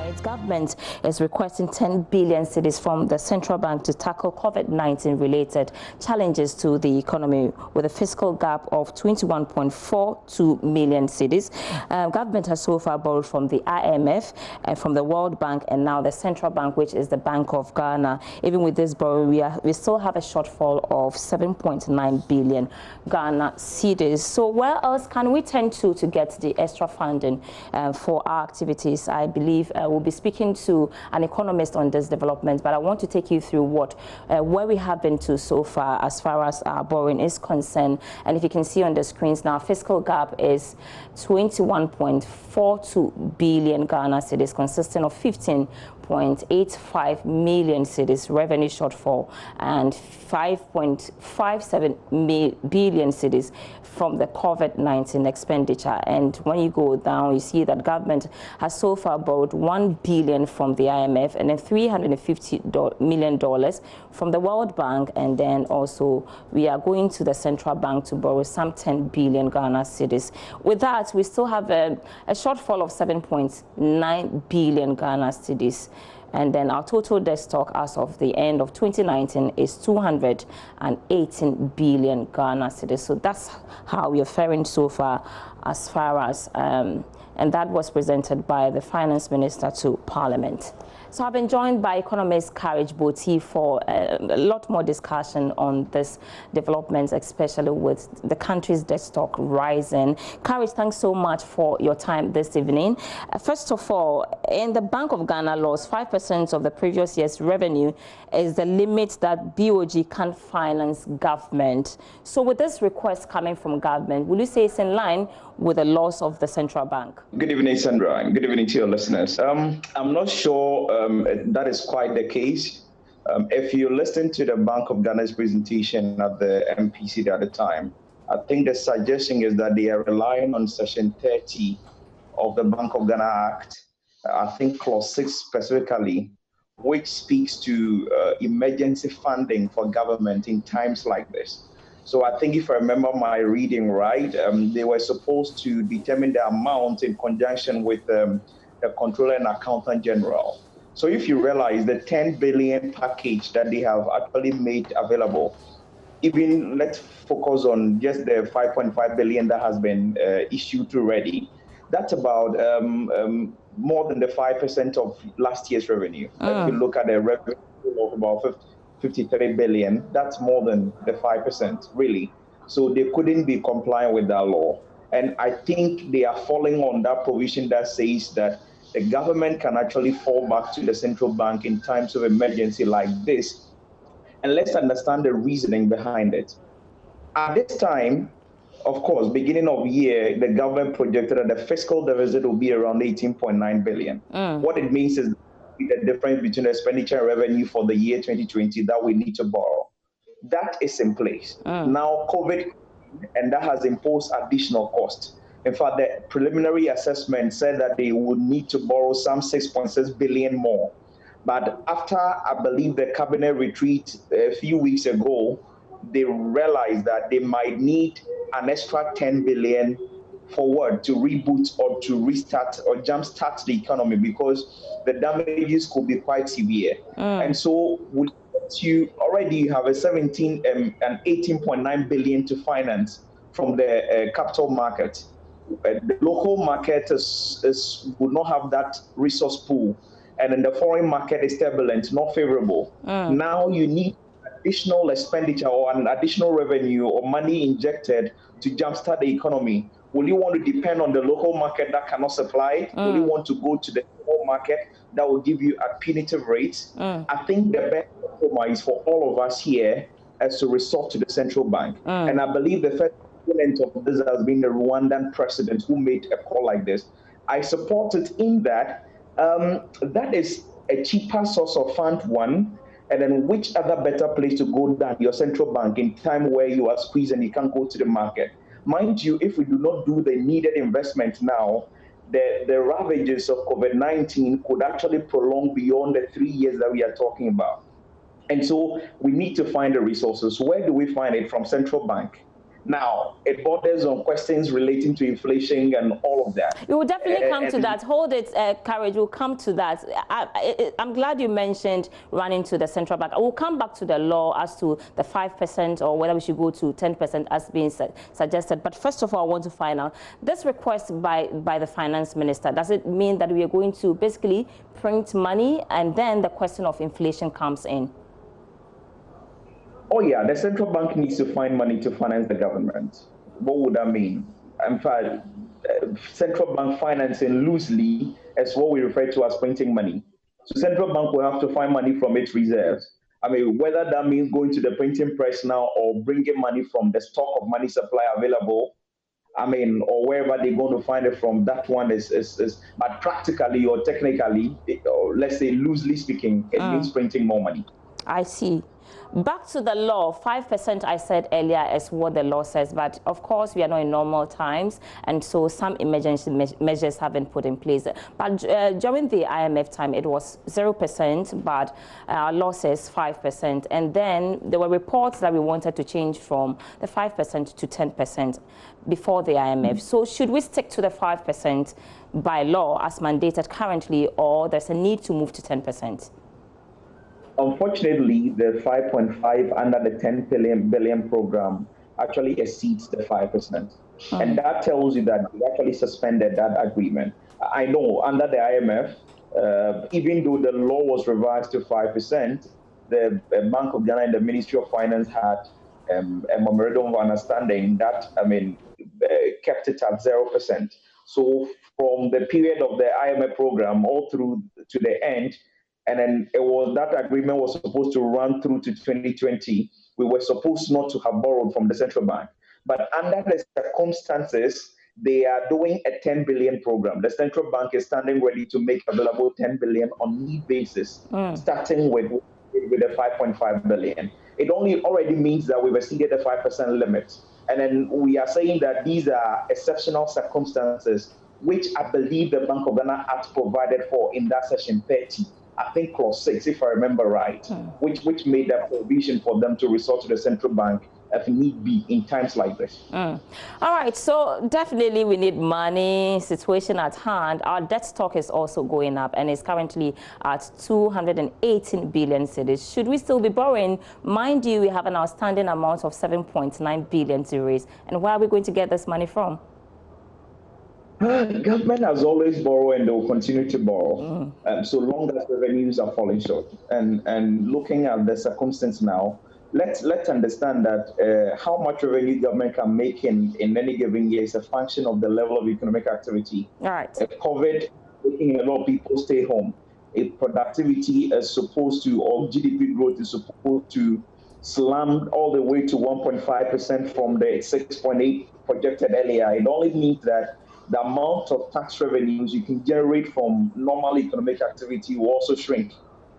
Its government is requesting 10 billion cedis from the central bank to tackle COVID-19 related challenges to the economy with a fiscal gap of 21.42 million cedis. Government has so far borrowed from the IMF and from the World Bank and now the central bank, which is the Bank of Ghana. Even with this borrowing, we still have a shortfall of 7.9 billion Ghana cedis. So where else can we turn to get the extra funding for our activities? I believe we'll be speaking to an economist on this development, but I want to take you through where we have been to so far as our borrowing is concerned. And if you can see on the screens now, fiscal gap is 21.42 billion Ghana cedis, consisting of 15.85 million cedis revenue shortfall and 5.57 billion cedis from the COVID-19 expenditure. And when you go down, you see that government has so far borrowed 1 billion from the IMF and then $350 million from the World Bank, and then also we are going to the central bank to borrow some 10 billion Ghana cedis. With that, we still have a shortfall of 7.9 billion Ghana cedis. And then our total debt stock as of the end of 2019 is 218 billion Ghana cedis. So that's how we are faring so far as and that was presented by the finance minister to Parliament. So I've been joined by economist Courage Boti for a lot more discussion on this development, especially with the country's debt stock rising. Courage, thanks so much for your time this evening. First of all, in the Bank of Ghana laws, 5% of the previous year's revenue is the limit that BoG can finance government. So with this request coming from government, will you say it's in line with the laws of the central bank? Good evening, Sandra, and good evening to your listeners. I'm not sure that is quite the case. If you listen to the Bank of Ghana's presentation at the MPC the other time, I think the suggestion is that they are relying on Section 30 of the Bank of Ghana Act, I think Clause 6 specifically, which speaks to emergency funding for government in times like this. So I think if I remember my reading right, they were supposed to determine the amount in conjunction with the Controller and Accountant General. So if you realize the 10 billion package that they have actually made available, even let's focus on just the 5.5 billion that has been issued already, that's about more than the 5% of last year's revenue. If you look at the revenue of about 53 billion, that's more than the 5%, really. So they couldn't be compliant with that law. And I think they are falling on that provision that says that the government can actually fall back to the central bank in times of emergency like this. And let's understand the reasoning behind it. At this time, of course, beginning of year, the government projected that the fiscal deficit will be around 18.9 billion. What it means is the difference between expenditure and revenue for the year 2020 that we need to borrow. That is in place. Now, COVID, and that has imposed additional cost. In fact, the preliminary assessment said that they would need to borrow some 6.6 billion more. But after, I believe, the cabinet retreat a few weeks ago, they realized that they might need an extra 10 billion forward to reboot or to restart or jumpstart the economy because the damages could be quite severe. And so you already have a 17 and 18.9 billion to finance from the capital market. The local market would not have that resource pool, and then the foreign market is turbulent, not favorable. Now you need additional expenditure or an additional revenue or money injected to jumpstart the economy. Will you want to depend on the local market that cannot supply? Will you want to go to the global market that will give you a punitive rate? I think the best compromise for all of us here is to resort to the central bank. And I believe the first component of this has been the Rwandan president who made a call like this. I support it in that that is a cheaper source of fund, one, and then which other better place to go than your central bank in time where you are squeezed and you can't go to the market. Mind you, if we do not do the needed investment now, the ravages of COVID-19 could actually prolong beyond the 3 years that we are talking about. And so we need to find the resources. Where do we find it? From central bank. Now, it borders on questions relating to inflation and all of that. We will definitely come to that. Hold it, Courage. We'll come to that. I'm glad you mentioned running to the central bank. I will come back to the law as to the 5% or whether we should go to 10% as being suggested. But first of all, I want to find out this request by the finance minister. Does it mean that we are going to basically print money and then the question of inflation comes in? Oh yeah, the central bank needs to find money to finance the government. What would that mean? In fact, central bank financing loosely is what we refer to as printing money. So central bank will have to find money from its reserves. I mean, whether that means going to the printing press now or bringing money from the stock of money supply available, I mean, or wherever they're going to find it from, that one is but practically or technically, or let's say loosely speaking, it means printing more money. I see. Back to the law, 5% I said earlier is what the law says, but of course we are not in normal times, and so some emergency measures have been put in place. But during the IMF time, it was 0%, but our law says 5%. And then there were reports that we wanted to change from the 5% to 10% before the IMF. So should we stick to the 5% by law as mandated currently, or there's a need to move to 10%? Unfortunately, the 5.5 under the 10 billion program actually exceeds the 5%. And that tells you that they actually suspended that agreement. I know under the IMF, even though the law was revised to 5%, the Bank of Ghana and the Ministry of Finance had a memorandum of understanding that, I mean, kept it at 0%. So from the period of the IMF program all through to the end, and then that agreement was supposed to run through to 2020. We were supposed not to have borrowed from the central bank. But under the circumstances, they are doing a 10 billion program. The central bank is standing ready to make available 10 billion on need basis, starting with the 5.5 billion. It already means that we've exceeded the 5% limit. And then we are saying that these are exceptional circumstances, which I believe the Bank of Ghana Act provided for in that section 30. I think clause 6, if I remember right, which made that provision for them to resort to the central bank if need be in times like this. All right, so definitely we need money. Situation at hand. Our debt stock is also going up and is currently at 218 billion cedis. Should we still be borrowing? Mind you, we have an outstanding amount of 7.9 billion to raise. And where are we going to get this money from? Government has always borrowed and they will continue to borrow so long as revenues are falling short. And looking at the circumstance now, let's understand that how much revenue government can make in any given year is a function of the level of economic activity. All right. If COVID making a lot of people stay home, if productivity is supposed to, or GDP growth is supposed to slam all the way to 1.5% from the 6.8 projected earlier, it only means that the amount of tax revenues you can generate from normal economic activity will also shrink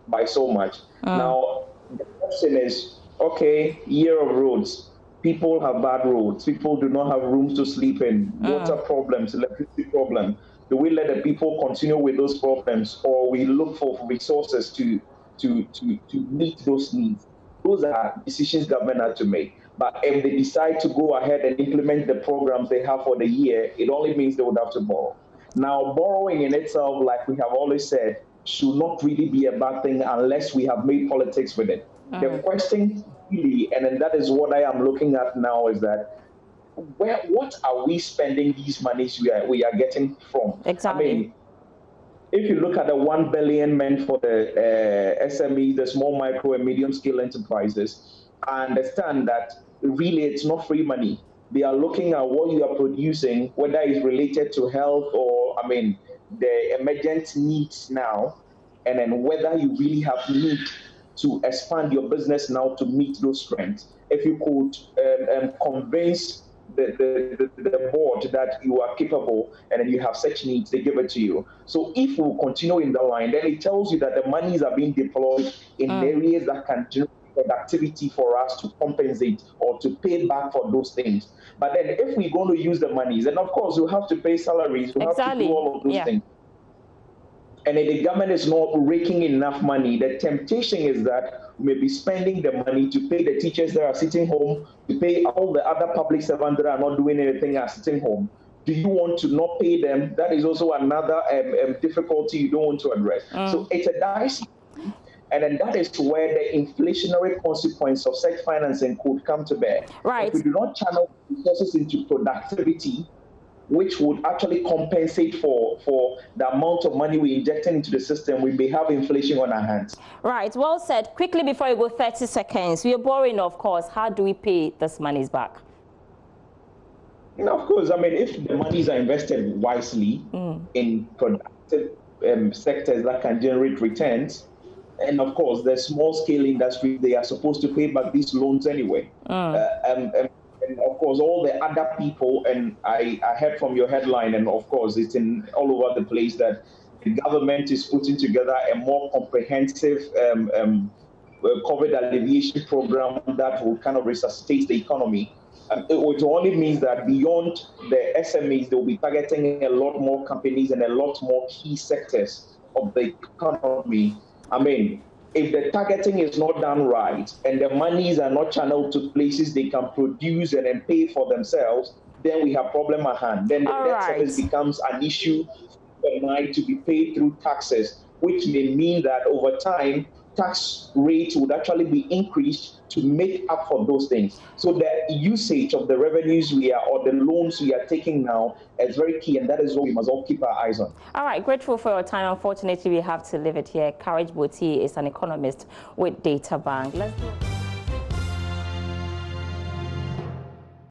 by so much. Now, the question is, okay, year of roads. People have bad roads. People do not have rooms to sleep in. Water problems, electricity problem. Do we let the people continue with those problems, or we look for resources to meet those needs? Those are decisions government had to make. But if they decide to go ahead and implement the programs they have for the year, it only means they would have to borrow. Now, borrowing in itself, like we have always said, should not really be a bad thing unless we have made politics with it. The question really, and then that is what I am looking at now, is that what are we spending these monies we are getting from? Exactly. I mean, if you look at the 1 billion meant for the SME, the small, micro, and medium scale enterprises, I understand that really it's not free money. They are looking at what you are producing, whether it's related to health or, I mean, the emergent needs now, and then whether you really have need to expand your business now to meet those trends. If you could convince the board that you are capable and then you have such needs, they give it to you. So if we continue in the line, then it tells you that the monies are being deployed in areas that can generate productivity for us to compensate or to pay back for those things. But then if we're going to use the monies, then of course you have to pay salaries, you have to do all of those things. and if the government is not raking enough money, the temptation is that we may be spending the money to pay the teachers that are sitting home, to pay all the other public servants that are not doing anything and are sitting home. Do you want to not pay them? That is also another difficulty you don't want to address. So it's a dicey. And then that is where the inflationary consequence of such financing could come to bear. Right. If we do not channel resources into productivity, which would actually compensate for the amount of money we're injecting into the system, we may have inflation on our hands. Right, well said. Quickly before you go, 30 seconds. We are borrowing, of course. How do we pay this monies back? You know, of course, I mean, if the monies are invested wisely in productive sectors that can generate returns, and of course, the small scale industry, they are supposed to pay back these loans anyway. And of course, all the other people, and I heard from your headline, and of course, it's in all over the place that the government is putting together a more comprehensive COVID alleviation program that will kind of resuscitate the economy. Which only means that beyond the SMEs, they'll be targeting a lot more companies and a lot more key sectors of the economy. I mean, if the targeting is not done right and the monies are not channeled to places they can produce and then pay for themselves, then we have problem at hand. Then the debt service becomes an issue to be paid through taxes, which may mean that over time, tax rates would actually be increased to make up for those things. So the usage of the revenues or the loans we are taking now is very key, and that is what we must all keep our eyes on. All right, grateful for your time. Unfortunately, we have to leave it here. Courage Boti is an economist with Data Bank. Let's go.